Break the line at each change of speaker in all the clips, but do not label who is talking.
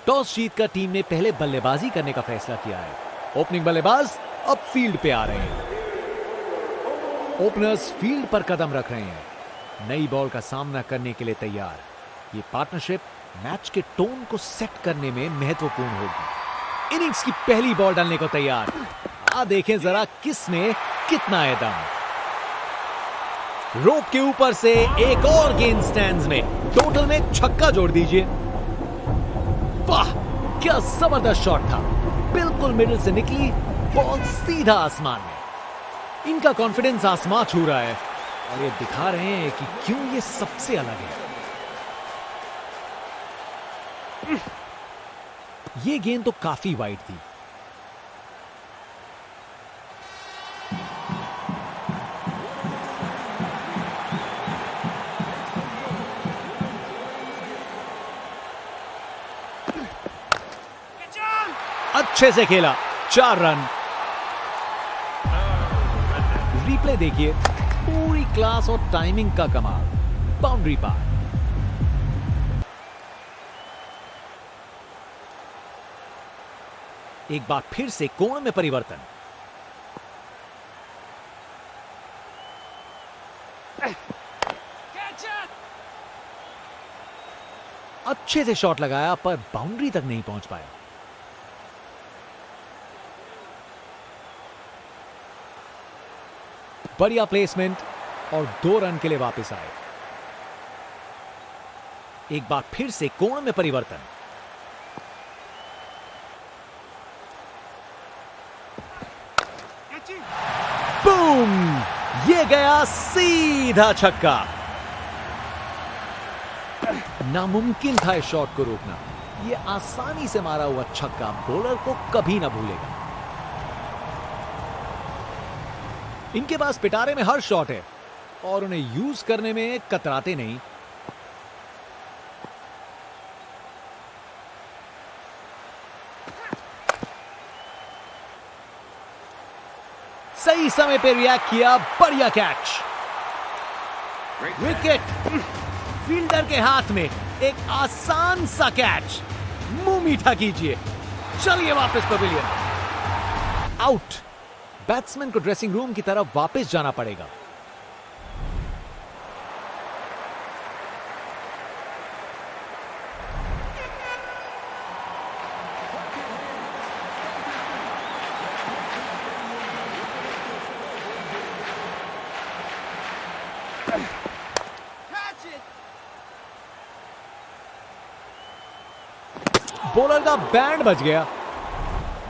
Toss जीतकर team ने पहले बल्लेबाजी करने का फैसला किया है। ओपनिंग बल्लेबाज अब फील्ड पे आ रहे हैं। ओपनर्स फील्ड पर कदम रख रहे हैं, नई बॉल का सामना करने के लिए तैयार। ये पार्टनरशिप मैच के टोन को सेट करने में महत्वपूर्ण होगी। इनिंग्स की पहली बॉल डालने को तैयार। देखें जरा किसमें कितना है दम। रोप के ऊपर से एक और गेंद स्टैंड्स में, टोटल में छक्का जोड़ दीजिए। वाह, क्या जबरदस्त शॉट था। बिल्कुल मिडिल से निकली बॉल सीधा आसमान में। इनका कॉन्फिडेंस आसमान छू रहा है और ये दिखा रहे हैं कि क्यों ये सबसे अलग है। ये गेंद तो काफी वाइड थी। अच्छे से खेला, 4 रन। रिप्ले देखिए, पूरी क्लास और टाइमिंग का कमाल। बाउंड्री पार। एक बार फिर से कोण में परिवर्तन। अच्छे से शॉट लगाया पर बाउंड्री तक नहीं पहुंच पाया। बढ़िया प्लेसमेंट और 2 रन के लिए वापस आए। एक बार फिर से कोण में परिवर्तन। बूम! ये गया सीधा छक्का। नामुमकिन था इस शॉट को रोकना। ये आसानी से मारा हुआ छक्का बॉलर को कभी ना भूलेगा। इनके पास पिटारे में हर शॉट है और उन्हें यूज करने में कतराते नहीं। सही समय पे रिएक्ट किया, बढ़िया कैच। विकेट, फील्डर के हाथ में एक आसान सा कैच। मुंह मीठा कीजिए, चलिए वापस पवेलियन। आउट। बैट्समैन को ड्रेसिंग रूम की तरफ वापस जाना पड़ेगा। बॉलर का बैंड बज गया।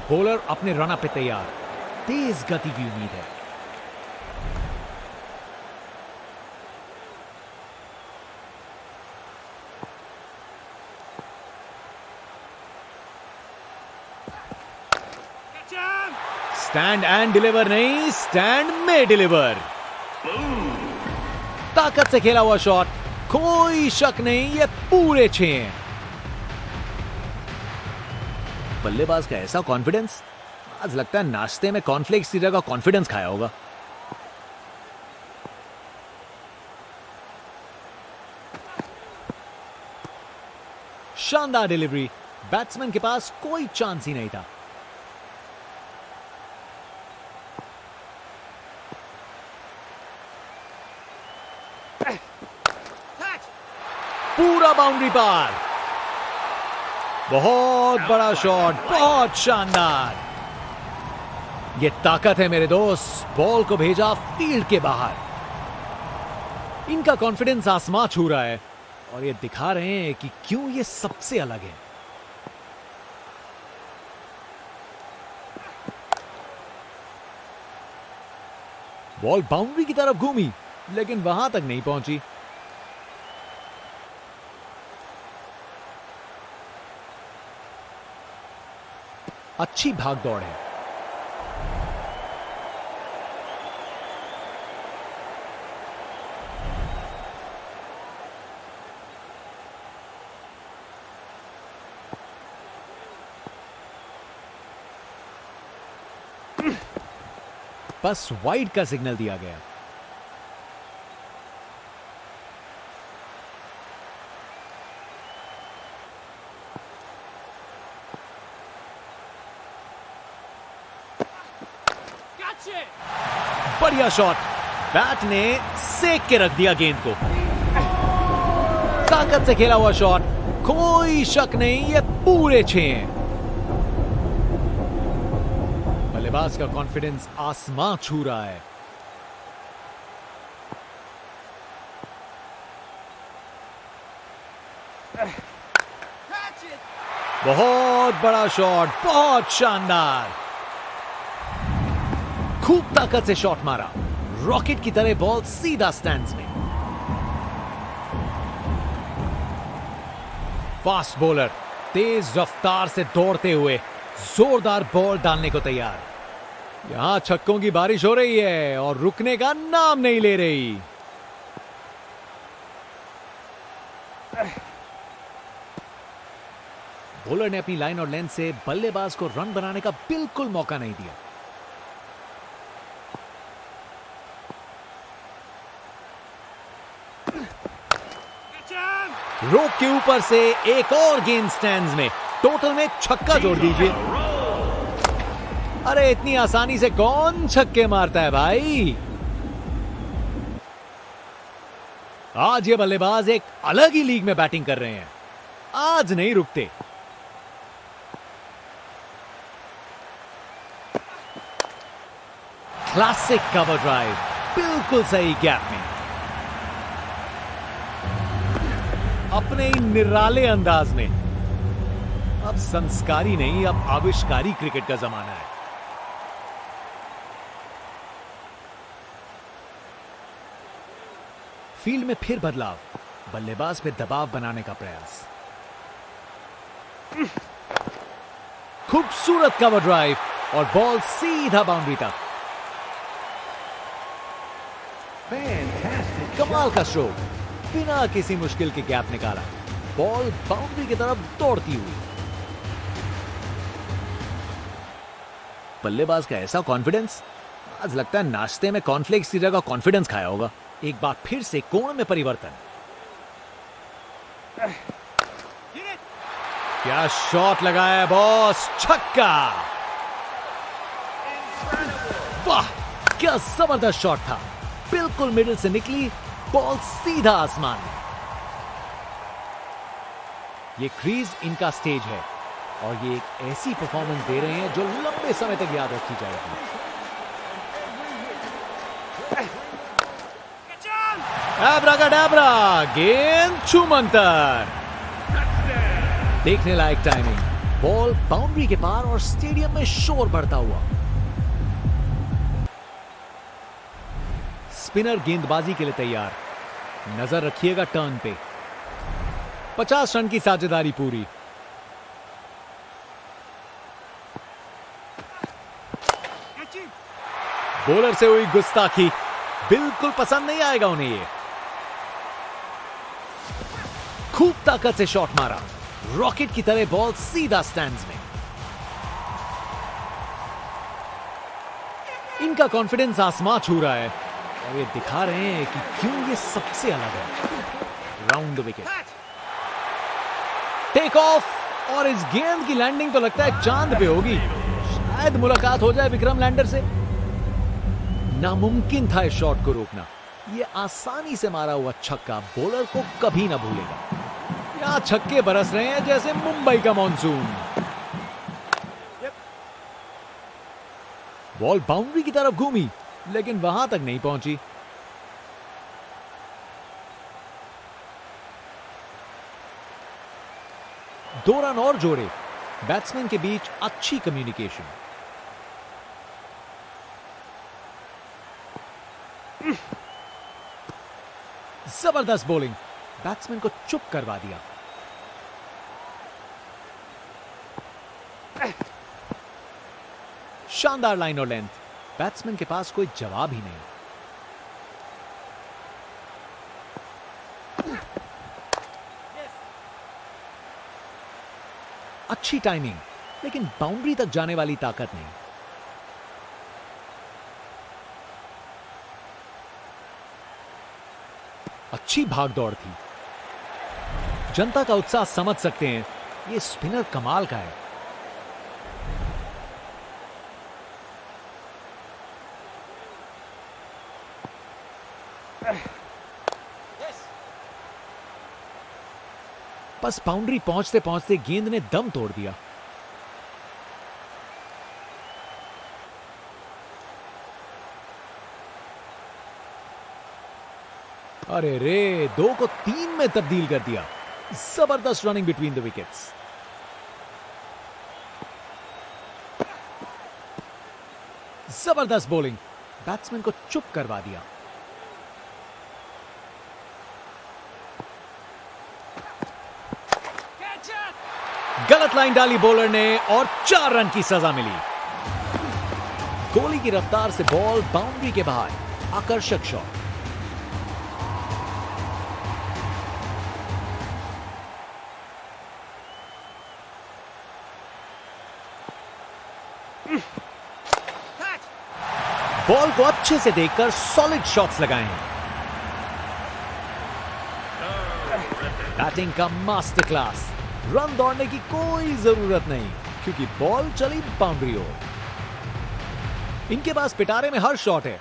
बॉलर अपने रनअप पे तैयार। तेज गति की उम्मीद है। स्टैंड एंड डिलीवर नहीं, स्टैंड में डिलीवर। ताकत से खेला हुआ शॉट, कोई शक नहीं, ये पूरे 6 हैं। बल्लेबाज का ऐसा कॉन्फिडेंस, आज लगता है नाश्ते में कॉर्नफ्लेक्स की जगह कॉन्फिडेंस खाया होगा। शानदार डिलीवरी, बैट्समैन के पास कोई चांस ही नहीं था। पूरा बाउंड्री पार। बहुत बड़ा शॉट, बहुत शानदार। ये ताकत है मेरे दोस्त। बॉल को भेजा फील्ड के बाहर। इनका कॉन्फिडेंस आसमां छू रहा है और ये दिखा रहे हैं कि क्यों ये सबसे अलग है। बॉल बाउंड्री की तरफ घूमी लेकिन वहां तक नहीं पहुंची। अच्छी भाग दौड़ है। बस वाइड का सिग्नल दिया गया। बढ़िया शॉट, बैट ने सेक के रख दिया गेंद को। ताकत से खेला हुआ शॉट, कोई शक नहीं ये पूरे 6 हैं। बल्लेबाज का कॉन्फिडेंस आसमां छू रहा है। बहुत बड़ा शॉट, बहुत शानदार, खूब ताकत से शॉट मारा, रॉकेट की तरह बॉल सीधा स्टैंड्स में। फास्ट बॉलर तेज रफ्तार से दौड़ते हुए जोरदार बॉल डालने को तैयार। यहां छक्कों की बारिश हो रही है और रुकने का नाम नहीं ले रही। बॉलर ने अपनी लाइन और लेंथ से बल्लेबाज को रन बनाने का बिल्कुल मौका नहीं दिया। रोक के ऊपर से एक और गेंद स्टैंड्स में, टोटल में छक्का जोड़ दीजिए। अरे इतनी आसानी से कौन छक्के मारता है भाई। आज ये बल्लेबाज एक अलग ही लीग में बैटिंग कर रहे हैं, आज नहीं रुकते। क्लासिक कवर ड्राइव, बिल्कुल सही गैप में, अपने ही निराले अंदाज में। अब संस्कारी नहीं, अब आविष्कारी क्रिकेट का जमाना है। फील्ड में फिर बदलाव, बल्लेबाज पे दबाव बनाने का प्रयास। खूबसूरत कवर ड्राइव और बॉल सीधा बाउंड्री तक। कमाल का स्ट्रोक, बिना किसी मुश्किल के गैप निकाला, बॉल बाउंड्री की तरफ दौड़ती हुई। बल्लेबाज का ऐसा कॉन्फिडेंस, आज लगता है नाश्ते में कॉर्नफ्लेक्स की जगह कॉन्फिडेंस खाया होगा। एक बार फिर से कोण में परिवर्तन। क्या शॉट लगाया है बॉस, छक्का। वाह क्या जबरदस्त शॉट था, बिल्कुल मिडिल से निकली बॉल सीधा आसमान में। ये क्रीज इनका स्टेज है और ये एक ऐसी परफॉर्मेंस दे रहे हैं जो लंबे समय तक याद रखी जाएगी। एब्राकाडाब्रा, गेंद छूमंतर, देखने लायक टाइमिंग, बॉल बाउंड्री के पार और स्टेडियम में शोर बढ़ता हुआ। स्पिनर गेंदबाजी के लिए तैयार, नजर रखिएगा टर्न पे। 50 रन की साझेदारी पूरी। बॉलर से हुई गुस्ताखी, बिल्कुल पसंद नहीं आएगा उन्हें ये। खूब ताकत से शॉट मारा, रॉकेट की तरह बॉल सीधा स्टैंड्स में। इनका कॉन्फिडेंस आसमां छू रहा है और ये दिखा रहे हैं कि क्यों ये सबसे अलग है। Round the wicket, take off, और इस गेंद की लैंडिंग तो लगता है चांद पे होगी। शायद मुलाकात हो जाए विक्रम लैंडर से। नामुमकिन था इस शॉट को रोकना। ये आसानी से मारा हुआ छक्का बॉलर को कभी ना भूलेगा। यहां छक्के बरस रहे हैं जैसे मुंबई का मॉनसून। बॉल बाउंड्री की तरफ घूमी लेकिन वहां तक नहीं पहुंची। दो रन और जोड़े, बैट्समैन के बीच अच्छी कम्युनिकेशन। जबरदस्त बॉलिंग, बैट्समैन को चुप करवा दिया। शानदार लाइन और लेंथ, बैट्समैन के पास कोई जवाब ही नहीं। अच्छी टाइमिंग, लेकिन बाउंड्री तक जाने वाली ताकत नहीं। अच्छी भागदौड़ थी। जनता का उत्साह समझ सकते हैं, ये स्पिनर कमाल का है। बस बाउंड्री पहुंचते पहुंचते गेंद ने दम तोड़ दिया। अरे रे, 2 को 3 में तब्दील कर दिया। जबरदस्त रनिंग बिटवीन द विकेट्स। जबरदस्त बॉलिंग, बैट्समैन को चुप करवा दिया। गलत लाइन डाली बॉलर ने और 4 रन की सजा मिली। गोली की रफ्तार से बॉल बाउंड्री के बाहर, आकर्षक शॉट। बॉल को अच्छे से देखकर सॉलिड शॉट्स लगाए हैं। बैटिंग का मास्टर क्लास। रन दौड़ने की कोई जरूरत नहीं क्योंकि बॉल चली बाउंड्री ओर। इनके पास पिटारे में हर शॉट है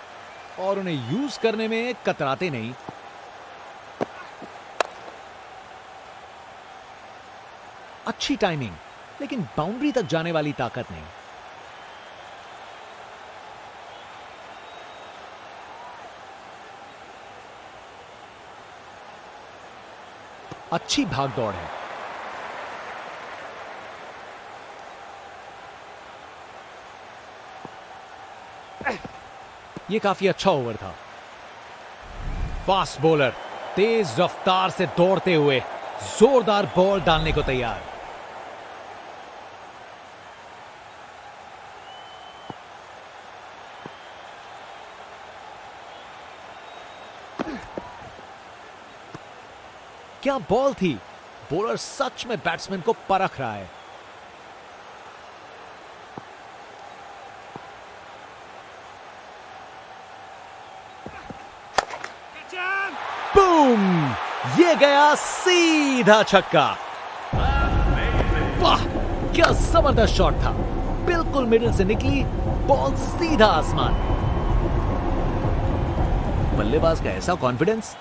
और उन्हें यूज करने में कतराते नहीं। अच्छी टाइमिंग, लेकिन बाउंड्री तक जाने वाली ताकत नहीं। अच्छी भागदौड़ है। यह काफी अच्छा ओवर था। फास्ट बॉलर तेज रफ्तार से दौड़ते हुए जोरदार बॉल डालने को तैयार। क्या बॉल थी! बॉलर सच में बैट्समैन को परख रहा है। बूम! ये गया सीधा छक्का। वाह, क्या जबरदस्त शॉट था। बिल्कुल मिडिल से निकली बॉल सीधा आसमान। बल्लेबाज का ऐसा कॉन्फिडेंस,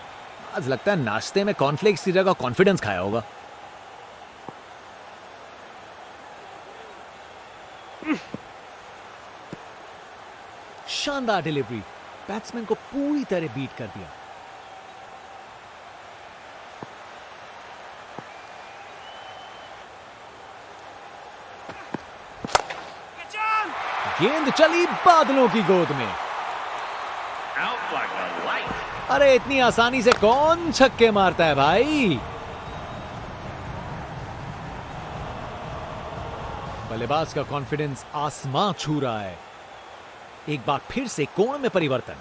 आज लगता है नाश्ते में कॉर्नफ्लेक्स की जगह कॉन्फिडेंस खाया होगा। शानदार डिलीवरी, बैट्समैन को पूरी तरह बीट कर दिया। गेंद चली बादलों की गोद में। अरे इतनी आसानी से कौन छक्के मारता है भाई। बल्लेबाज का कॉन्फिडेंस आसमां छू रहा है। एक बार फिर से कोण में परिवर्तन।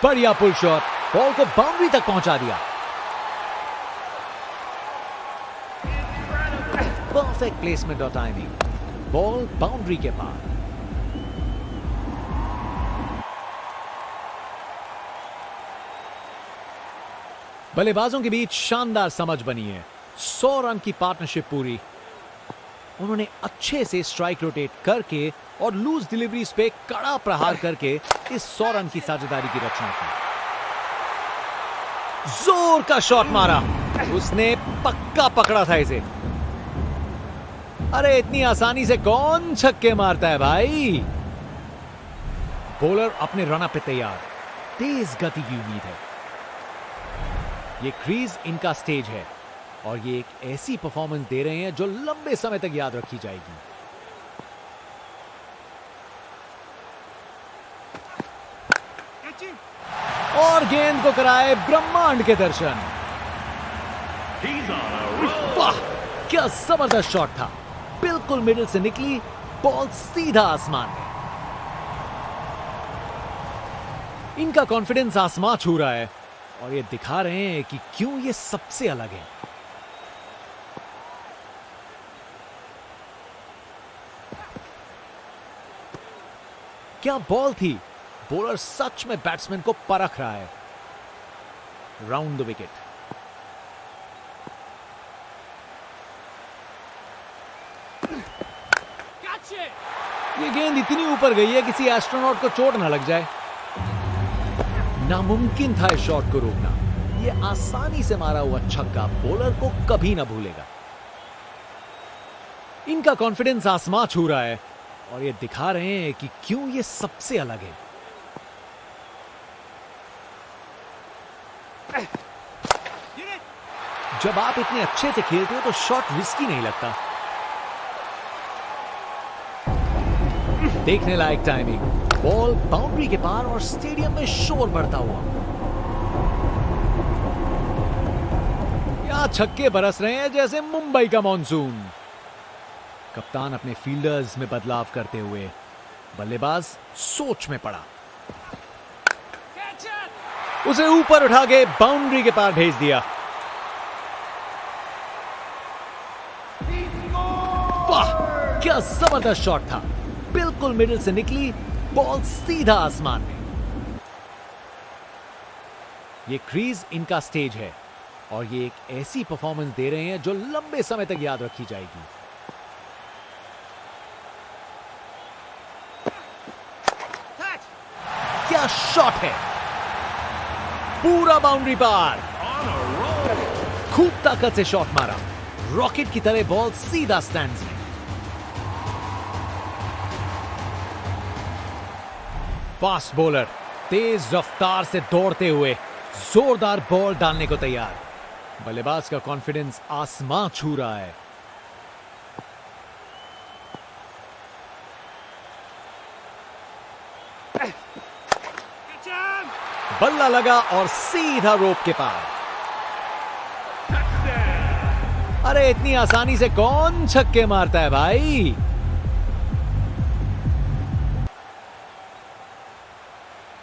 बढ़िया पुल शॉट, बॉल को बाउंड्री तक पहुंचा दिया। परफेक्ट प्लेसमेंट और टाइमिंग, बॉल बाउंड्री के पार। बल्लेबाजों के बीच शानदार समझ बनी है। 100 रन की पार्टनरशिप पूरी। उन्होंने अच्छे से स्ट्राइक रोटेट करके और लूज डिलीवरीज पे कड़ा प्रहार करके इस 100 रन की साझेदारी की रचना की। जोर का शॉट मारा, उसने पक्का पकड़ा था इसे। अरे इतनी आसानी से कौन छक्के मारता है भाई। बॉलर अपने रनअप पे तैयार। तेज गति की उम्मीद है। ये क्रीज इनका स्टेज है और ये एक ऐसी परफॉर्मेंस दे रहे हैं जो लंबे समय तक याद रखी जाएगी। और गेंद को कराए ब्रह्मांड के दर्शन। वाह, क्या जबरदस्त शॉट था। बिल्कुल मिडिल से निकली बॉल सीधा आसमान में। इनका कॉन्फिडेंस आसमां छू रहा है और ये दिखा रहे हैं कि क्यों ये सबसे अलग है। क्या बॉल थी! बॉलर सच में बैट्समैन को परख रहा है। Round the wicket. ये गेंद इतनी ऊपर गई है किसी एस्ट्रोनॉट को चोट ना लग जाए। नामुमकिन था इस शॉट को रोकना। ये आसानी से मारा हुआ छक्का बॉलर को कभी ना भूलेगा। इनका कॉन्फिडेंस आसमां छू रहा है और ये दिखा रहे हैं कि क्यों ये सबसे अलग है। जब आप इतने अच्छे से खेलते हो तो शॉट रिस्की नहीं लगता। देखने लायक टाइमिंग, बॉल बाउंड्री के पार और स्टेडियम में शोर बढ़ता हुआ। यहां छक्के बरस रहे हैं जैसे मुंबई का मॉनसून। कप्तान अपने फील्डर्स में बदलाव करते हुए बल्लेबाज सोच में पड़ा। उसे ऊपर उठा के बाउंड्री के पार भेज दिया। वाह, क्या जबरदस्त शॉट था। बिल्कुल मिडिल से निकली बॉल सीधा आसमान में। ये क्रीज इनका स्टेज है और ये एक ऐसी परफॉर्मेंस दे रहे हैं जो लंबे समय तक याद रखी जाएगी। क्या शॉट है, पूरा बाउंड्री पार। खूब ताकत से शॉट मारा, रॉकेट की तरह बॉल सीधा स्टैंड्स में। फास्ट बॉलर तेज रफ्तार से दौड़ते हुए जोरदार बॉल डालने को तैयार। बल्लेबाज का कॉन्फिडेंस आसमां छू रहा है। बल्ला लगा और सीधा रोप के पार। अरे इतनी आसानी से कौन छक्के मारता है भाई।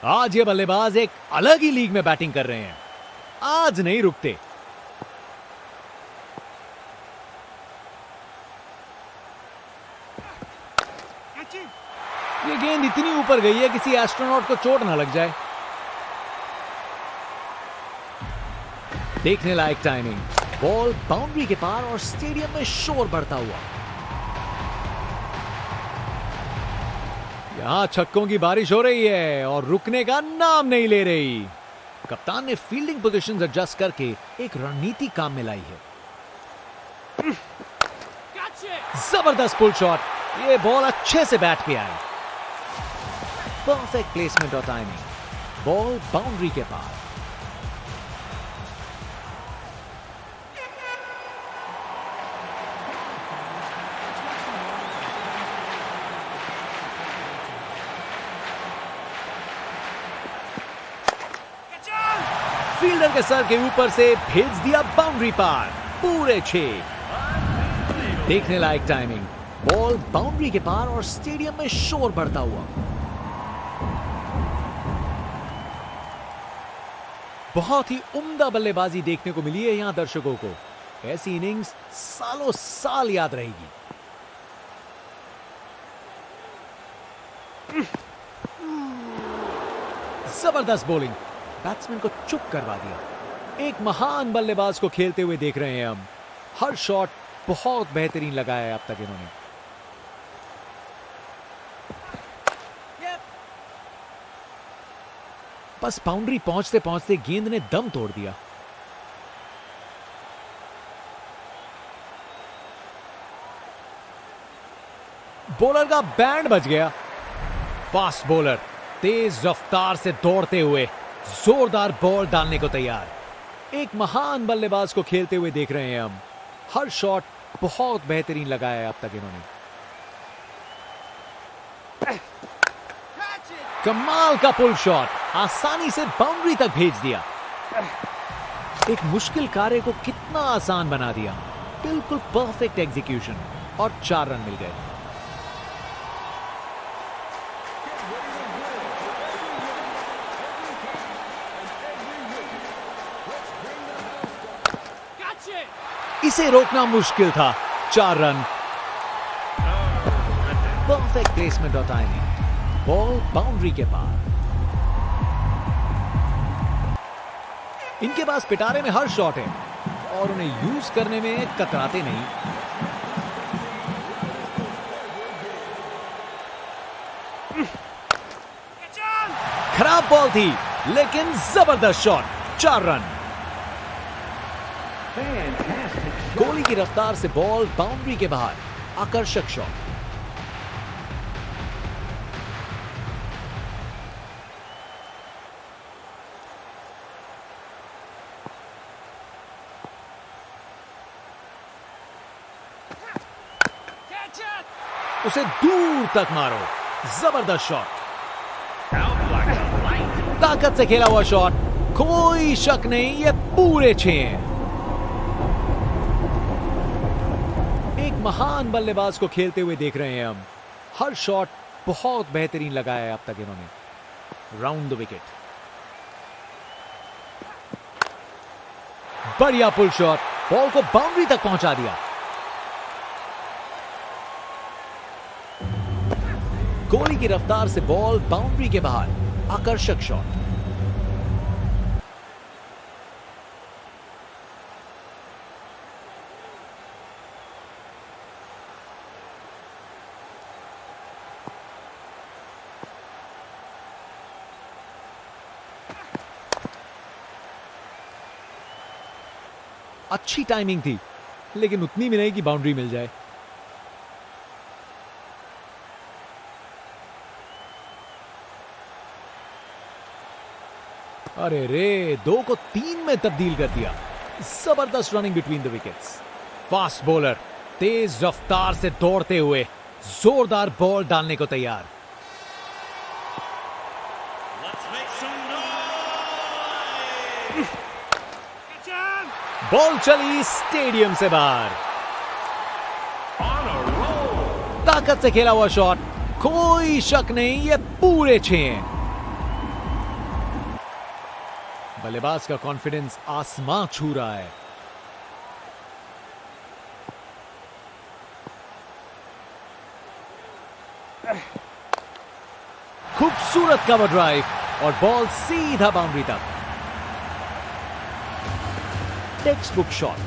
आज ये बल्लेबाज एक अलग ही लीग में बैटिंग कर रहे हैं। आज नहीं रुकते। ये गेंद इतनी ऊपर गई है किसी एस्ट्रोनॉट को चोट ना लग जाए। देखने लायक टाइमिंग, बॉल बाउंड्री के पार और स्टेडियम में शोर बढ़ता हुआ। यहां छक्कों की बारिश हो रही है और रुकने का नाम नहीं ले रही। कप्तान ने फील्डिंग पोजीशंस एडजस्ट करके एक रणनीति काम में लाई है। जबरदस्त पुल शॉट, ये बॉल अच्छे से बैट पे आए। परफेक्ट प्लेसमेंट और टाइमिंग, बॉल बाउंड्री के पार। फील्डर के सर के ऊपर से भेज दिया बाउंड्री पार, पूरे 6। देखने लायक टाइमिंग, बॉल बाउंड्री के पार और स्टेडियम में शोर बढ़ता हुआ। बहुत ही उम्दा बल्लेबाजी देखने को मिली है यहां दर्शकों को। ऐसी इनिंग्स सालों साल याद रहेगी। जबरदस्त बॉलिंग, बैट्समैन को चुप करवा दिया। एक महान बल्लेबाज को खेलते हुए देख रहे हैं हम। हर शॉट बहुत बेहतरीन लगाया है अब तक इन्होंने। बस बाउंड्री पहुंचते पहुंचते गेंद ने दम तोड़ दिया। बॉलर का बैंड बज गया। फास्ट बॉलर तेज रफ्तार से दौड़ते हुए जोरदार बॉल डालने को तैयार। एक महान बल्लेबाज को खेलते हुए देख रहे हैं हम। हर शॉट बहुत बेहतरीन लगाया है अब तक इन्होंने। कमाल का पुल शॉट, आसानी से बाउंड्री तक भेज दिया। एक मुश्किल कार्य को कितना आसान बना दिया। बिल्कुल परफेक्ट एग्जीक्यूशन और 4 रन मिल गए। इसे रोकना मुश्किल था। 4 रन। परफेक्ट प्लेसमेंट और टाइमिंग, बॉल बाउंड्री के पार। इनके पास पिटारे में हर शॉट है और उन्हें यूज करने में कतराते नहीं। खराब बॉल थी, लेकिन जबरदस्त शॉट, 4 रन। कोहली की रफ्तार से बॉल बाउंड्री के बाहर, आकर्षक शॉट। उसे दूर तक मारो, जबरदस्त शॉट, ताकत से खेला हुआ शॉट, कोई शक नहीं ये पूरे 6 हैं। एक महान बल्लेबाज को खेलते हुए देख रहे हैं हम। हर शॉट बहुत बेहतरीन लगाया है अब तक इन्होंने। राउंड द विकेट, बढ़िया पुल शॉट, बॉल को बाउंड्री तक पहुंचा दिया। कोहली की रफ्तार से बॉल बाउंड्री के बाहर, आकर्षक शॉट। अच्छी टाइमिंग थी, लेकिन उतनी भी नहीं कि बाउंड्री मिल जाए। अरे रे, 2 को 3 में तब्दील कर दिया। जबरदस्त running between the wickets. Fast bowler तेज रफ्तार से दौड़ते हुए जोरदार बॉल डालने को तैयार। बॉल चली स्टेडियम से बाहर। ताकत से खेला हुआ शॉट, कोई शक नहीं ये पूरे 6 हैं। बल्लेबाज का कॉन्फिडेंस आसमां छू रहा है। खूबसूरत कवर ड्राइव और बॉल सीधा बाउंड्री तक। टेक्स्ट बुक शॉट,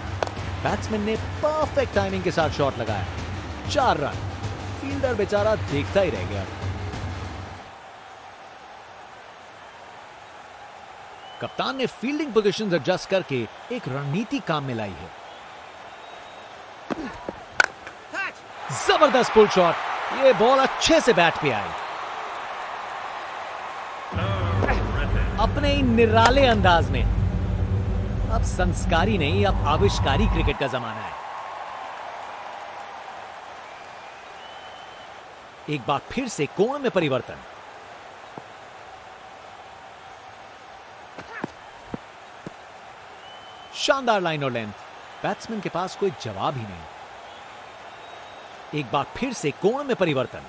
बैट्समैन ने परफेक्ट टाइमिंग के साथ शॉट लगाया। 4 रन। फील्डर बेचारा देखता ही रह गया। कप्तान ने फील्डिंग पोजीशंस एडजस्ट करके एक रणनीति काम में लाई है। जबरदस्त पुल शॉट, ये बॉल अच्छे से बैट पे आई। अपने ही निराले अंदाज में। अब संस्कारी नहीं, अब आविष्कारी क्रिकेट का जमाना है। एक बार फिर से कोण में परिवर्तन। शानदार लाइन और लेंथ, बैट्समैन के पास कोई जवाब ही नहीं। एक बार फिर से कोण में परिवर्तन।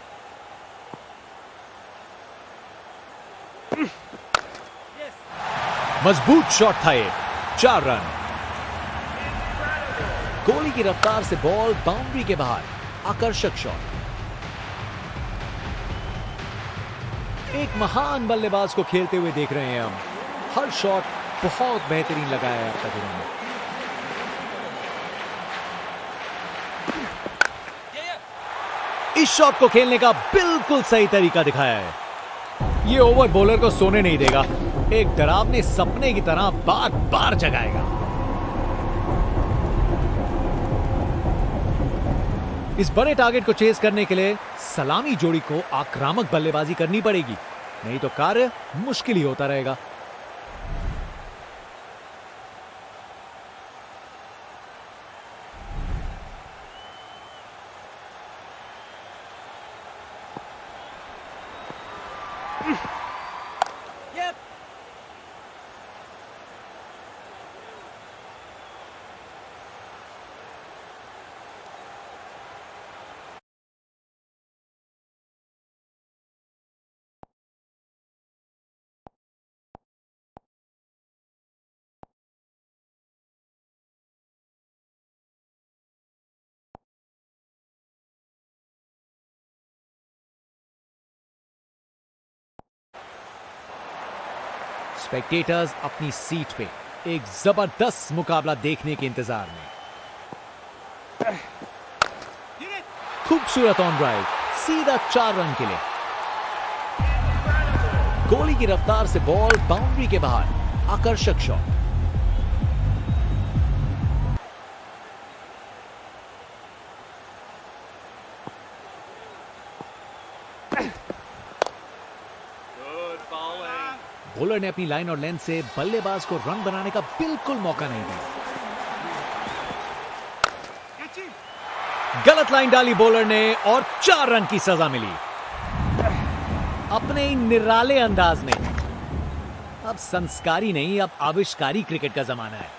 मजबूत शॉट था ये, 4 रन। कोहली की रफ्तार से बॉल बाउंड्री के बाहर, आकर्षक शॉट। एक महान बल्लेबाज को खेलते हुए देख रहे हैं हम। हर शॉट बहुत बेहतरीन लगाया है अब तक इन्होंने। इस शॉट को खेलने का बिल्कुल सही तरीका दिखाया है। ये ओवर बॉलर को सोने नहीं देगा, एक डरावने सपने की तरह बार बार जगाएगा। इस बड़े टारगेट को चेस करने के लिए सलामी जोड़ी को आक्रामक बल्लेबाजी करनी पड़ेगी, नहीं तो कार्य मुश्किल ही होता रहेगा। स्पेक्टेटर्स अपनी सीट पे एक जबरदस्त मुकाबला देखने के इंतजार में। खूबसूरत ऑन ड्राइव, सीधा 4 रन के लिए। गोली की रफ्तार से बॉल बाउंड्री के बाहर, आकर्षक शॉट। बॉलर ने अपनी लाइन और लेंथ से बल्लेबाज को रन बनाने का बिल्कुल मौका नहीं दिया। गलत लाइन डाली बॉलर ने और 4 रन की सजा मिली। अपने निराले अंदाज में अब संस्कारी नहीं, अब आविष्कारी क्रिकेट का जमाना है।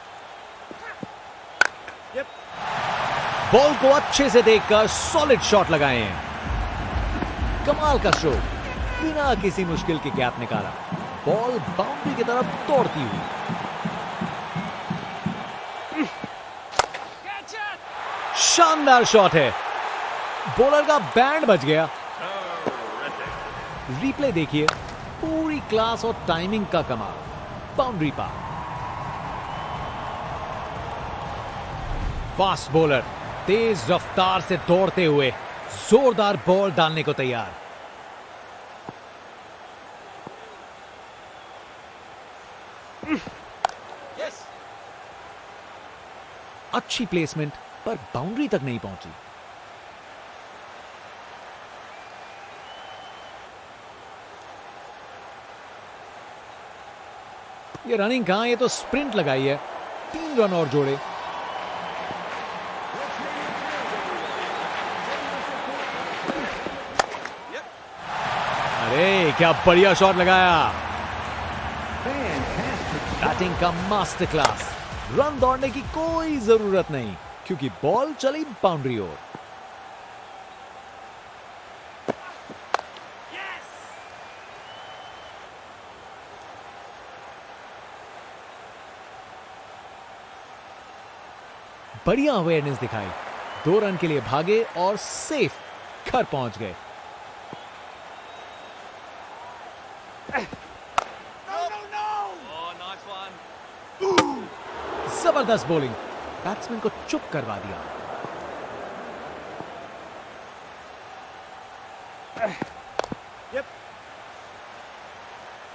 बॉल को अच्छे से देखकर सॉलिड शॉट लगाए हैं। कमाल का स्ट्रोक, बिना किसी मुश्किल के गैप निकाला, बॉल बाउंड्री की तरफ दौड़ती हुई। शानदार शॉट है, बॉलर का बैंड बज गया। रिप्ले देखिए, पूरी क्लास और टाइमिंग का कमाल, बाउंड्री पार। फास्ट बॉलर तेज रफ्तार से दौड़ते हुए जोरदार बॉल डालने को तैयार। अच्छी प्लेसमेंट पर बाउंड्री तक नहीं पहुंची। ये रनिंग कहां, ये तो स्प्रिंट लगाई है। 3 रन और जोड़े। अरे क्या बढ़िया शॉट लगाया। बैटिंग का मास्टर क्लास। रन दौड़ने की कोई जरूरत नहीं क्योंकि बॉल चली बाउंड्री ओर। बढ़िया अवेयरनेस दिखाई। 2 रन के लिए भागे और सेफ घर पहुंच गए। जबरदस्त बॉलिंग, बैट्समैन को चुप करवा दिया।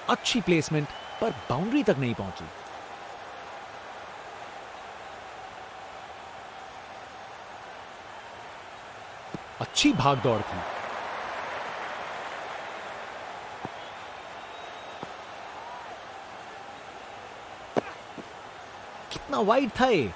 अच्छी प्लेसमेंट पर बाउंड्री तक नहीं पहुंची। अच्छी भाग दौड़ थी। कितना वाइड था ये।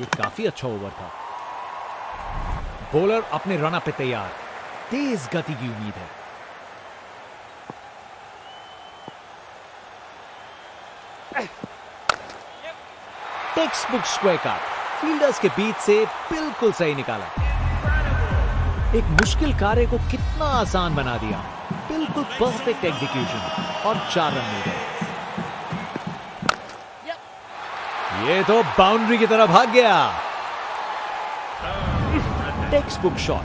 ये काफी अच्छा ओवर था। बॉलर अपने रनअप पे तैयार। तेज गति की उम्मीद है। Text book square cut, fielders के बीच से बिल्कुल सही निकाला। एक मुश्किल कार्य को कितना आसान बना दिया। बिल्कुल परफेक्ट एग्जीक्यूशन और 4 रन मिल गए। ये तो बाउंड्री की तरफ भाग गया। Text book shot.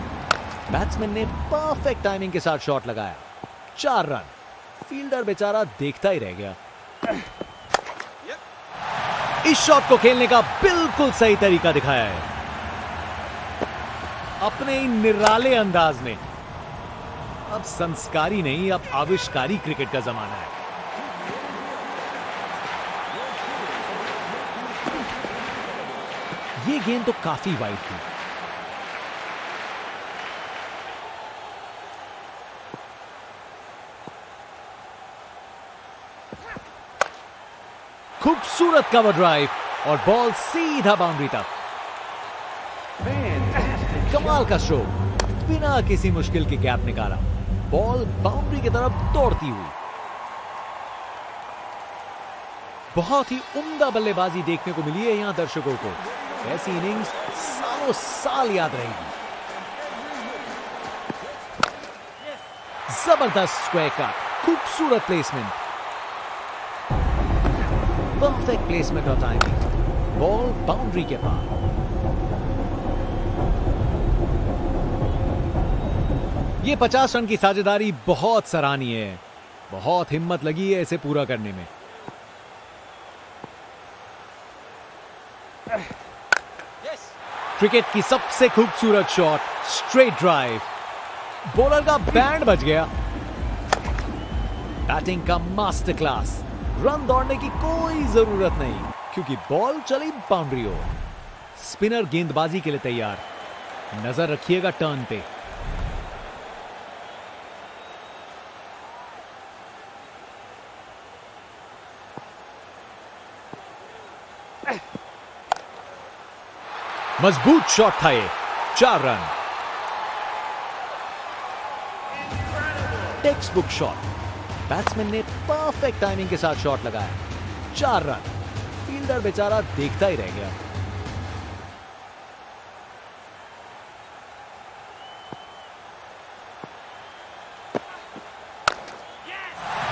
बैट्समैन ने परफेक्ट टाइमिंग के साथ शॉट लगाया। 4 रन। फील्डर बेचारा देखता ही रह गया। इस शॉट को खेलने का बिल्कुल सही तरीका दिखाया है। अपने निराले अंदाज में। अब संस्कारी नहीं, अब आविष्कारी क्रिकेट का जमाना है। ये गेंद तो काफी वाइड थी। खूबसूरत कवर ड्राइव और बॉल सीधा बाउंड्री तक। कमाल का स्ट्रोक, बिना किसी मुश्किल के गैप निकाला। बॉल बाउंड्री की तरफ दौड़ती हुई। बहुत ही उम्दा बल्लेबाजी देखने को मिली है यहां दर्शकों को। ऐसी इनिंग्स सालों साल याद रहेगी। जबरदस्त स्क्वायर कट, खूबसूरत प्लेसमेंट, परफेक्ट प्लेसमेंट और टाइमिंग। बॉल बाउंड्री के पार। ये 50 रन की साझेदारी बहुत सराहनीय है। बहुत हिम्मत लगी है इसे पूरा करने में। क्रिकेट की सबसे खूबसूरत शॉट, स्ट्रेट ड्राइव। बॉलर का बैंड बज गया। बैटिंग का मास्टर क्लास। रन दौड़ने की कोई जरूरत नहीं क्योंकि बॉल चली बाउंड्री ओर। स्पिनर गेंदबाजी के लिए तैयार। नजर रखिएगा टर्न पे। मजबूत शॉट था ये। 4 run. Text book shot. Batsman ने परफेक्ट टाइमिंग के साथ शॉट लगाया। 4 रन। फील्डर बेचारा देखता ही रह गया।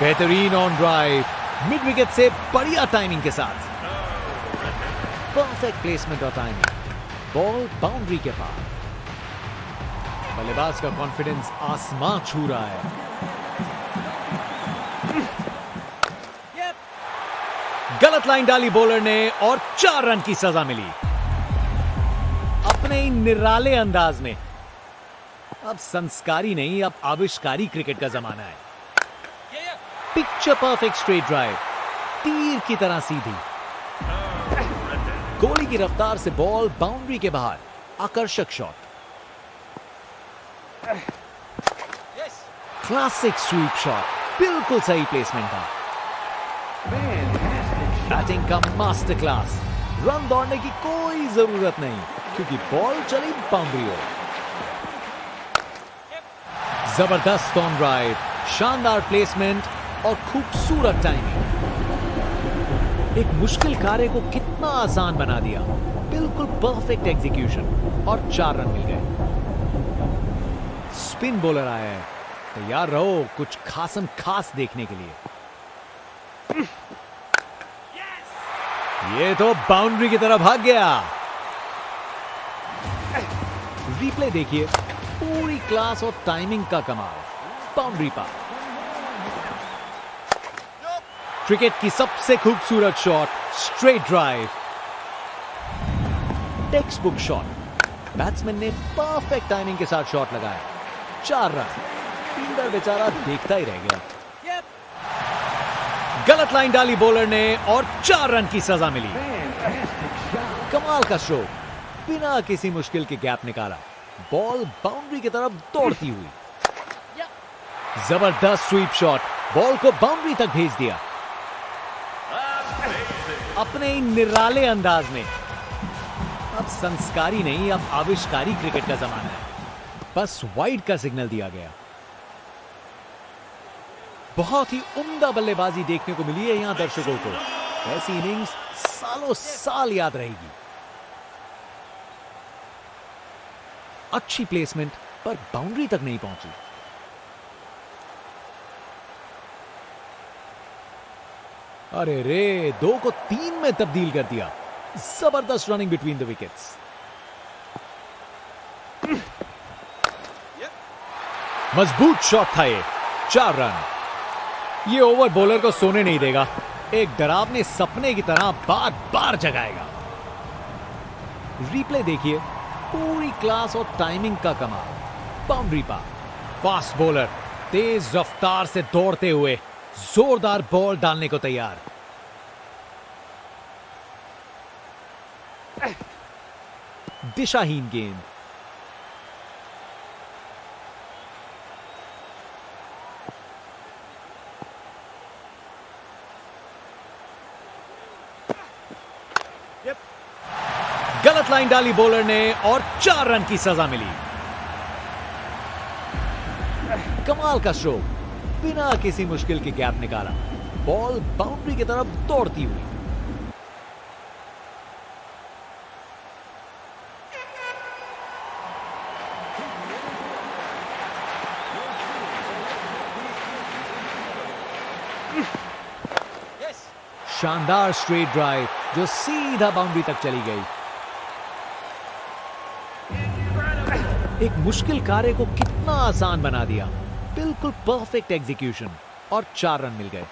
बेहतरीन ऑन ड्राइव, मिड विकेट से बढ़िया टाइमिंग के साथ। परफेक्ट प्लेसमेंट और टाइमिंग। बॉल बाउंड्री के पार। बल्लेबाज का कॉन्फिडेंस आसमां छू रहा है। गलत लाइन डाली बॉलर ने और 4 रन की सजा मिली। अपने ही निराले अंदाज में। अब संस्कारी नहीं, अब आविष्कारी क्रिकेट का जमाना है। पिक्चर परफेक्ट स्ट्रेट ड्राइव, तीर की तरह सीधी। गोली की रफ्तार से बॉल बाउंड्री के बाहर। आकर्षक शॉट। Classic sweep shot. बिल्कुल सही प्लेसमेंट था। बैटिंग का मास्टर क्लास। रन दौड़ने की कोई जरूरत नहीं क्योंकि बॉल चली बाउंड्री ओर। जबरदस्त ऑन ड्राइव, शानदार प्लेसमेंट और खूबसूरत टाइमिंग। एक मुश्किल कार्य को कितना आसान बना दिया। बिल्कुल परफेक्ट एग्जीक्यूशन और 4 रन मिल गए। स्पिन बॉलर आया है। तैयार रहो कुछ खासम खास देखने के लिए। ये तो बाउंड्री की तरफ भाग गया। रिप्ले देखिए। पूरी क्लास और टाइमिंग का कमाल। बाउंड्री पार। क्रिकेट की सबसे खूबसूरत shot, straight drive. Text book shot. Batsman ने परफेक्ट टाइमिंग के साथ शॉट लगाया। 4 रन। फील्डर बेचारा देखता ही रह गया। गलत लाइन डाली बॉलर ने और 4 रन की सजा मिली। कमाल का स्ट्रोक। बिना किसी मुश्किल के गैप निकाला। बॉल बाउंड्री की तरफ दौड़ती हुई। जबरदस्त स्वीप शॉट। बॉल को बाउंड्री तक भेज दिया। अपने ही निराले अंदाज में। अब संस्कारी नहीं, अब आविष्कारी क्रिकेट का जमाना है। बस वाइड का सिग्नल दिया गया। बहुत ही उम्दा बल्लेबाजी देखने को मिली है यहां दर्शकों को। ऐसी इनिंग्स सालों साल याद रहेगी। अच्छी प्लेसमेंट पर बाउंड्री तक नहीं पहुंची। अरे रे, 2 को 3 में तब्दील कर दिया। जबरदस्त रनिंग बिटवीन द विकेट्स। मजबूत शॉट था ये। 4 रन। ये ओवर बॉलर को सोने नहीं देगा। एक डरावने सपने की तरह बार बार जगाएगा। रिप्ले देखिए। पूरी क्लास और टाइमिंग का कमाल। बाउंड्री पार। फास्ट बॉलर तेज रफ्तार से दौड़ते हुए जोरदार बॉल डालने को तैयार। दिशाहीन गेंद। गलत लाइन डाली बॉलर ने और 4 रन की सजा मिली। कमाल का स्ट्रोक। बिना किसी मुश्किल के गैप निकाला। बॉल बाउंड्री की तरफ दौड़ती हुई। शानदार स्ट्रेट ड्राइव जो सीधा बाउंड्री तक चली गई। एक मुश्किल कार्य को कितना आसान बना दिया। बिल्कुल परफेक्ट एग्जीक्यूशन और 4 रन मिल गए।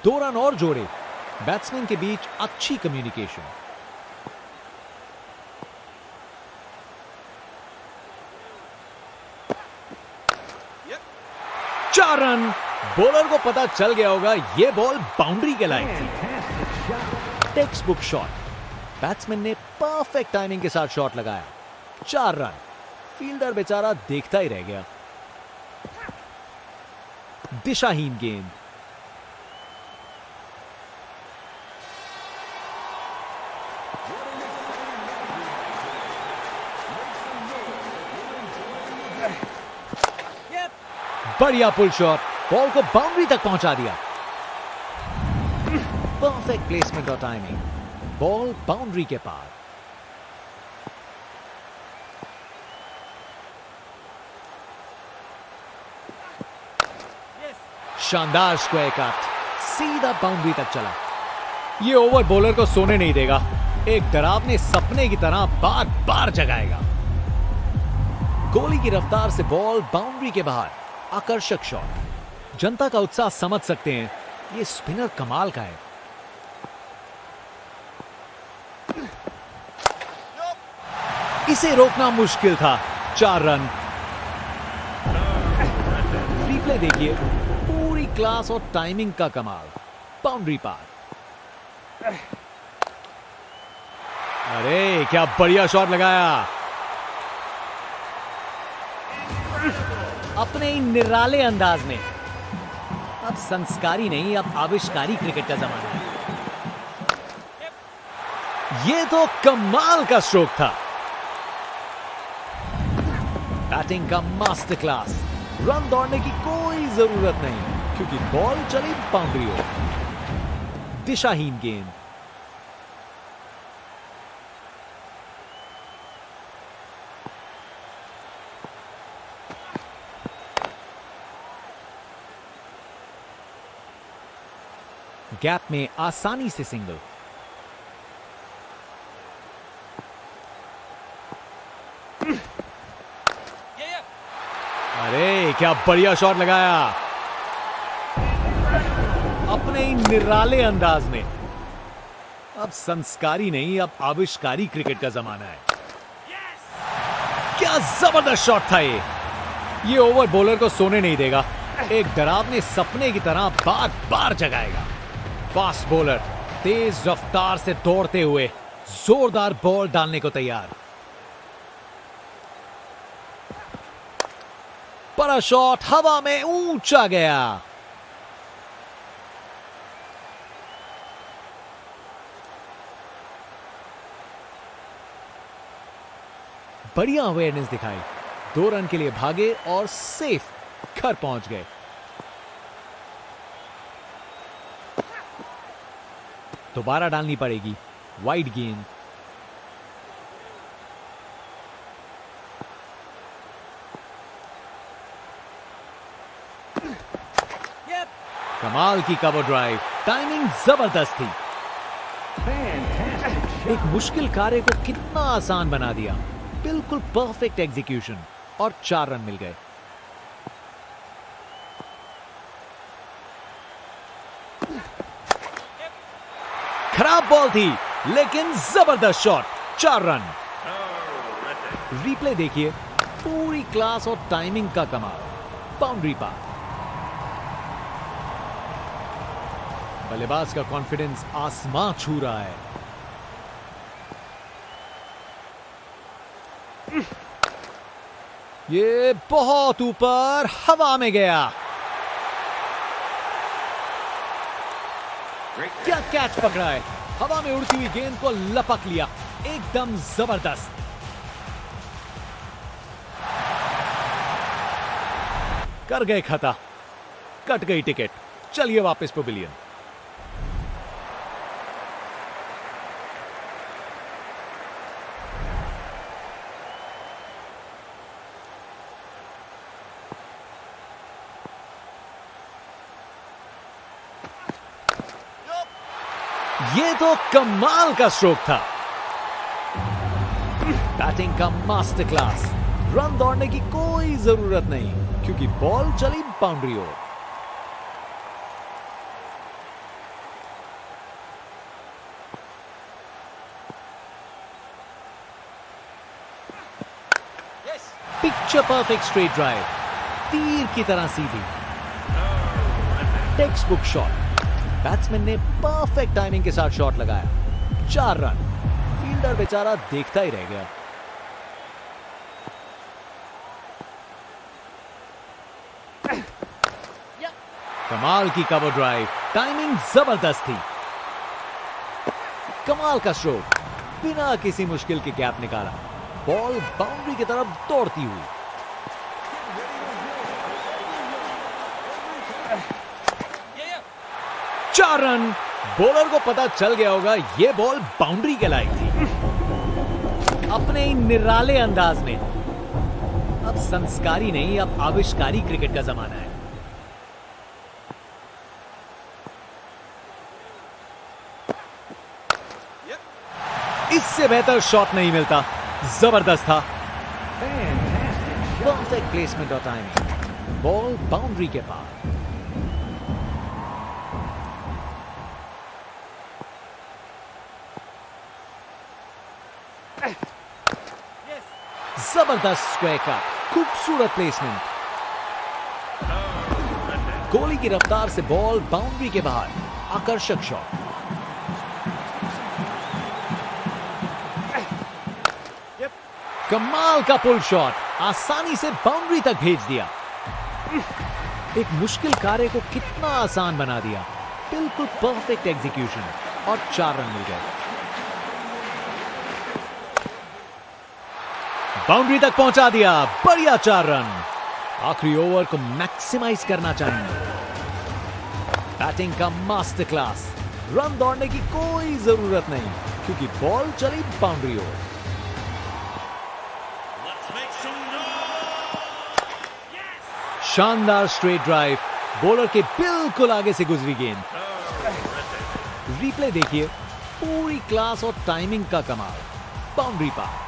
2 रन और जोड़े। बैट्समैन के बीच अच्छी कम्युनिकेशन। चार रन। बॉलर को पता चल गया होगा यह बॉल बाउंड्री के लायक थी। Text book shot. बैट्समैन ने परफेक्ट टाइमिंग के साथ शॉट लगाया। 4 रन। फील्डर बेचारा देखता ही रह गया। दिशाहीन गेंद। बढ़िया पुल शॉट, बॉल को बाउंड्री तक पहुंचा दिया। परफेक्ट प्लेसमेंट और टाइमिंग, बॉल बाउंड्री के पार। शानदार स्क्वायर कट, सीधा बाउंड्री तक चला। यह ओवर बॉलर को सोने नहीं देगा, एक डरावने सपने की तरह बार बार जगाएगा। गोली की रफ्तार से बॉल बाउंड्री के बाहर। आकर्षक शॉट। जनता का उत्साह समझ सकते हैं, ये स्पिनर कमाल का है। इसे रोकना मुश्किल था। 4 रन। रिप्ले देखिए, पूरी क्लास और टाइमिंग का कमाल। बाउंड्री पार। अरे क्या बढ़िया शॉट लगाया। अपने इन निराले अंदाज में। अब संस्कारी नहीं, अब आविष्कारी क्रिकेट का जमाना है। यह तो कमाल का स्ट्रोक था। बैटिंग का मास्टर क्लास। रन दौड़ने की कोई जरूरत नहीं, क्योंकि बॉल चली बाउंड्री हो। दिशाहीन गेंद। गैप में आसानी से सिंगल। अरे क्या बढ़िया शॉट लगाया। अपने निराले अंदाज में। अब संस्कारी नहीं, अब आविष्कारी क्रिकेट का जमाना है। क्या जबरदस्त शॉट था ये ओवर बॉलर को सोने नहीं देगा, एक डरावने सपने की तरह बार बार जगाएगा। फास्ट बॉलर तेज रफ्तार से दौड़ते हुए जोरदार बॉल डालने को तैयार। बड़ा शॉट हवा में ऊंचा गया। बढ़िया अवेयरनेस दिखाई। 2 रन के लिए भागे और सेफ घर पहुंच गए। दोबारा डालनी पड़ेगी। वाइड गेंद। कमाल की कवर ड्राइव। टाइमिंग जबरदस्त थी। एक मुश्किल कार्य को कितना आसान बना दिया। बिल्कुल परफेक्ट एग्जीक्यूशन और 4 रन मिल गए। खराब बॉल थी, लेकिन जबरदस्त शॉट। 4 रन। रिप्ले देखिए, पूरी क्लास और टाइमिंग का कमाल। बाउंड्री पार। बल्लेबाज का कॉन्फिडेंस आसमां छू रहा है। ये बहुत ऊपर हवा में गया। क्या कैच पकड़ा है। हवा में उड़ती हुई गेंद को लपक लिया। एकदम जबरदस्त। कर गए खता। कट गई टिकट। चलिए वापस पवेलियन। ये तो कमाल का स्ट्रोक था। बैटिंग का मास्टर क्लास। रन दौड़ने की कोई जरूरत नहीं, क्योंकि बॉल चली बाउंड्री ओर। पिक्चर परफेक्ट स्ट्रेट ड्राइव, तीर की तरह सीधी, टेक्स्ट बुक शॉट। बैट्समैन ने परफेक्ट टाइमिंग के साथ शॉट लगाया, 4 रन। फील्डर बेचारा देखता ही रह गया। कमाल की कवर ड्राइव, टाइमिंग जबरदस्त थी। कमाल का स्ट्रोक, बिना किसी मुश्किल के गैप निकाला, बॉल बाउंड्री की तरफ दौड़ती हुई। चार रन। बॉलर को पता चल गया होगा यह बॉल बाउंड्री के लायक थी। अपने ही निराले अंदाज में, अब संस्कारी नहीं, अब आविष्कारी क्रिकेट का जमाना है। इससे बेहतर शॉट नहीं मिलता, जबरदस्त था। परफेक्ट प्लेसमेंट और टाइमिंग, बॉल बाउंड्री के पार। जबरदस्त स्क्वायर का खूबसूरत प्लेसमेंट। गोली की रफ्तार से बॉल बाउंड्री के बाहर, आकर्षक शॉट। कमाल का पुल शॉट, आसानी से बाउंड्री तक भेज दिया। एक मुश्किल कार्य को कितना आसान बना दिया। बिल्कुल परफेक्ट एग्जीक्यूशन और 4 रन मिल गए। बाउंड्री तक पहुंचा दिया, बढ़िया 4 रन। आखिरी ओवर को मैक्सिमाइज करना चाहिए। बैटिंग का मास्टर क्लास, रन दौड़ने की कोई जरूरत नहीं क्योंकि बॉल चली बाउंड्री ओवर। शानदार स्ट्रेट ड्राइव, बॉलर के बिल्कुल आगे से गुजरी गेंद। रिप्ले देखिए, पूरी क्लास और टाइमिंग का कमाल, बाउंड्री पार।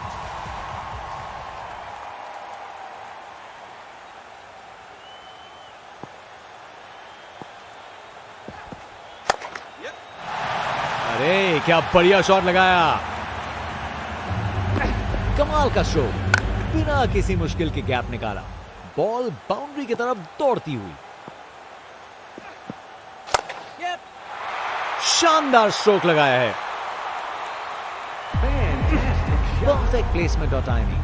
अरे क्या बढ़िया शॉट लगाया, कमाल का स्ट्रोक, बिना किसी मुश्किल के गैप निकाला, बॉल बाउंड्री की तरफ दौड़ती हुई। शानदार स्ट्रोक लगाया है। परफेक्ट प्लेसमेंट और टाइमिंग,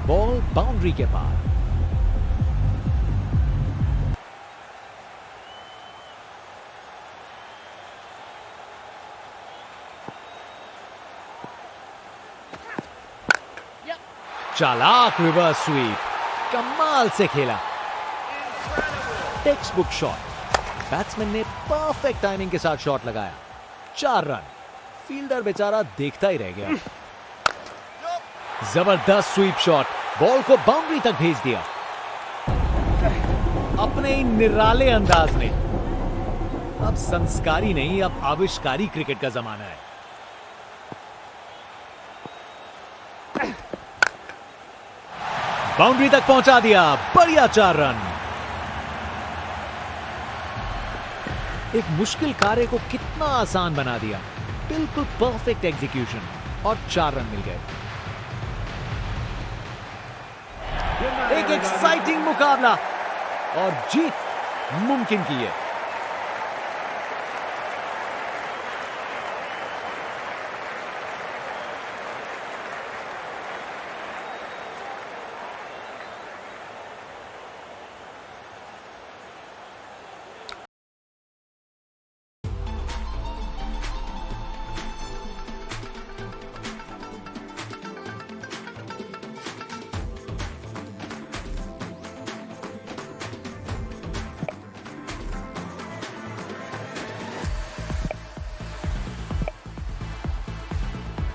बॉल बाउंड्री के पार। चालाक रिवर्स स्वीप, कमाल से खेला। टेक्स्ट बुक शॉट, बैट्समैन ने परफेक्ट टाइमिंग के साथ शॉट लगाया, 4 रन। फील्डर बेचारा देखता ही रह गया। जबरदस्त स्वीप शॉट, बॉल को बाउंड्री तक भेज दिया। अपने ही निराले अंदाज में, अब संस्कारी नहीं, अब आविष्कारी क्रिकेट का जमाना है। बाउंड्री तक पहुंचा दिया, बढ़िया 4 रन। एक मुश्किल कार्य को कितना आसान बना दिया। बिल्कुल परफेक्ट एग्जीक्यूशन और 4 रन मिल गए। एक एक्साइटिंग मुकाबला और जीत मुमकिन की है।